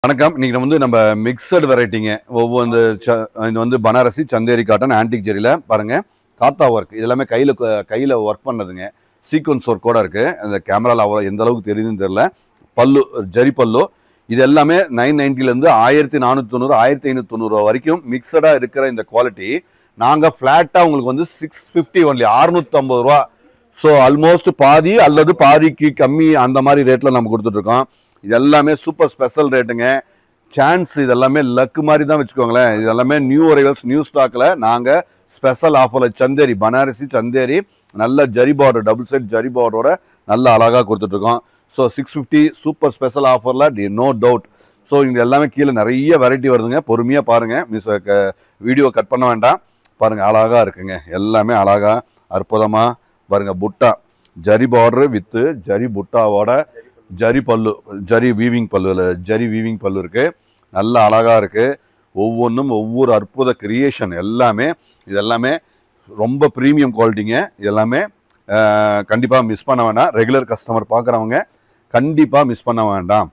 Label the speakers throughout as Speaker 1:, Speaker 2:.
Speaker 1: வணக்கம். இன்னைக்கு நம்ம மிக்சட் வெரைட்டிங்க. ஒவ்வொரு இது பனாரசி, சந்தேரி காட்டன், ஆன்டிக் ஜெரியில பாருங்க. காத்தா ஒர்க் இது எல்லாமே கையில ஒர்க் பண்ணதுங்க. சீக்வன்ஸ் ஒர்க்கோட இருக்கு. அந்த கேமரால எந்த அளவுக்கு தெரியுதுன்னு தெரியல. பல்லு ஜரி பல்லு. இது எல்லாமே 990 இருந்து 1490 1590 வரைக்கும் மிக்சடா இருக்கிற இந்த குவாலிட்டி நாங்க ஃபிளாட்டா உங்களுக்கு 650 ஒன்லி 650 ரூபா. ஸோ ஆல்மோஸ்ட் பாதி அல்லது பாதிக்கு கம்மி அந்த மாதிரி ரேட்ல நம்ம கொடுத்துட்டு இருக்கோம். இது எல்லாமே சூப்பர் ஸ்பெஷல் ரேட்டுங்க. சான்ஸ் இது எல்லாமே லக்கு மாதிரி தான் வச்சுக்கோங்களேன். இது எல்லாமே நியூ அரைவல்ஸ், நியூ ஸ்டாக்ல நாங்க ஸ்பெஷல் ஆஃபர்ல சந்தேரி பனாரசி சந்தேரி நல்ல zari border, double side zari பார்டரோட நல்ல அழகா கொடுத்துட்டு இருக்கோம். ஸோ 650 சூப்பர் ஸ்பெஷல் ஆஃபர்ல நோ டவுட். ஸோ இங்க எல்லாமே கீழே நிறைய வெரைட்டி வருதுங்க. பொறுமையா பாருங்க, வீடியோ கட் பண்ண வேண்டாம். பாருங்க, அழகா இருக்குங்க. எல்லாமே அழகா அற்புதமா பாருங்க. புட்டா ஜரி பார்டர் வித் ஜரி புட்டாவோட ஜரி பல்லு, ஜரி வீவிங் பல்லு இருக்கு. நல்ல அழகா இருக்கு. ஒவ்வொன்றும் ஒவ்வொரு அற்புத கிரியேஷன். இதெல்லாமே ரொம்ப ப்ரீமியம் குவாலிட்டிங்க. இதெல்லாமே கண்டிப்பாக மிஸ் பண்ண வேண்டாம். ரெகுலர் கஸ்டமர் பார்க்குறவங்க கண்டிப்பாக மிஸ் பண்ண வேண்டாம்.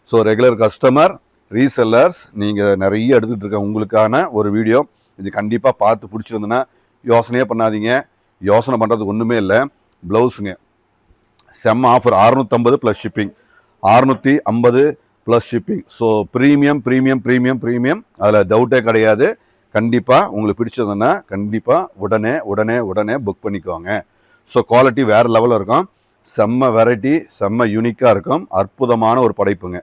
Speaker 1: ஸோ ரெகுலர் கஸ்டமர், ரீசெல்லர்ஸ், நீங்கள் நிறைய எடுத்துகிட்டு இருக்க உங்களுக்கான ஒரு வீடியோ இது. கண்டிப்பாக பார்த்து பிடிச்சிருந்துன்னா யோசனையே பண்ணாதீங்க. யோசனை பண்ணுறதுக்கு ஒன்றுமே இல்லை. ப்ளவுஸுங்க செம்ம offer 650 plus shipping, 650 plus shipping. So premium அதில் டவுட்டே கிடையாது. கண்டிப்பாக உங்களுக்கு பிடிச்சதுன்னா கண்டிப்பாக உடனே புக் பண்ணிக்குவாங்க. ஸோ குவாலிட்டி வேறு லெவலில் இருக்கும். செம்ம வெரைட்டி, செம்ம யூனிக்காக இருக்கும். அற்புதமான ஒரு படைப்புங்க.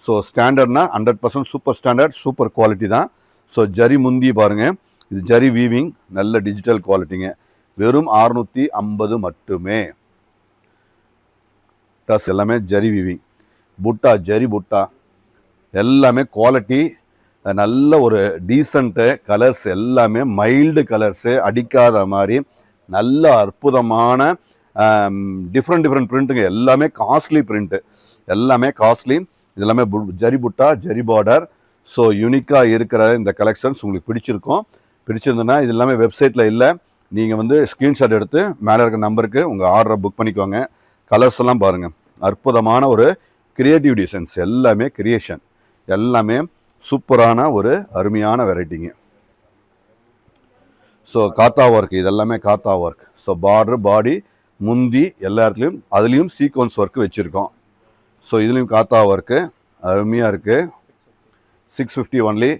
Speaker 1: ஸோ ஸ்டாண்டர்ட்னா 100% சூப்பர் ஸ்டாண்டர்ட், சூப்பர் குவாலிட்டி தான். ஸோ ஜரி முந்தி பாருங்கள். இது ஜரி வீவிங், நல்ல டிஜிட்டல் குவாலிட்டிங்க. வெறும் 650 மட்டுமே. எல்லாமே ஜரி வீவிங், புட்டா ஜரி புட்டா, எல்லாமே குவாலிட்டி. நல்ல ஒரு டீசன்ட்டு கலர்ஸ், எல்லாமே மைல்டு கலர்ஸு, அடிக்காத மாதிரி நல்ல அற்புதமான டிஃப்ரெண்ட் பிரிண்ட்டுங்க. எல்லாமே காஸ்ட்லி பிரிண்ட்டு, எல்லாமே காஸ்ட்லி. இது எல்லாமே ஜரி புட்டா, ஜரி பார்டர். ஸோ யூனிக்காக இருக்கிற இந்த கலெக்ஷன்ஸ் உங்களுக்கு பிடிச்சிருந்துன்னா இது எல்லாமே வெப்சைட்டில் இல்லை. நீங்கள் ஸ்க்ரீன்ஷாட் எடுத்து மேலே இருக்கிற நம்பருக்கு உங்கள் ஆர்டரை புக் பண்ணிக்கோங்க. கலர்ஸ் எல்லாம் பாருங்கள். அற்புதமான ஒரு கிரியேட்டிவ் டிசைன்ஸ், எல்லாமே கிரியேஷன், எல்லாமே சூப்பரான ஒரு அருமையான வெரைட்டிங்க. ஸோ காத்தா ஒர்க், இதெல்லாமே காத்தா ஒர்க். ஸோ பார்டர், பாடி, முந்தி எல்லா இடத்துலையும் அதுலேயும் சீக்வன்ஸ் ஒர்க்கு வச்சுருக்கோம். ஸோ இதுலேயும் காத்தா ஒர்க்கு அருமையாக இருக்குது. 650 ஒன்லி.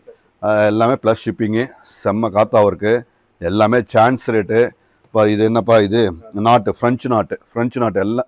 Speaker 1: எல்லாமே ப்ளஸ் ஷிப்பிங்கு. செம்ம காத்தா ஒர்க்கு. எல்லாமே சான்ஸ் ரேட்டு. இப்போ இது என்னப்பா, இது நாட்டு ஃப்ரெஞ்சு நாட்டு எல்லாம்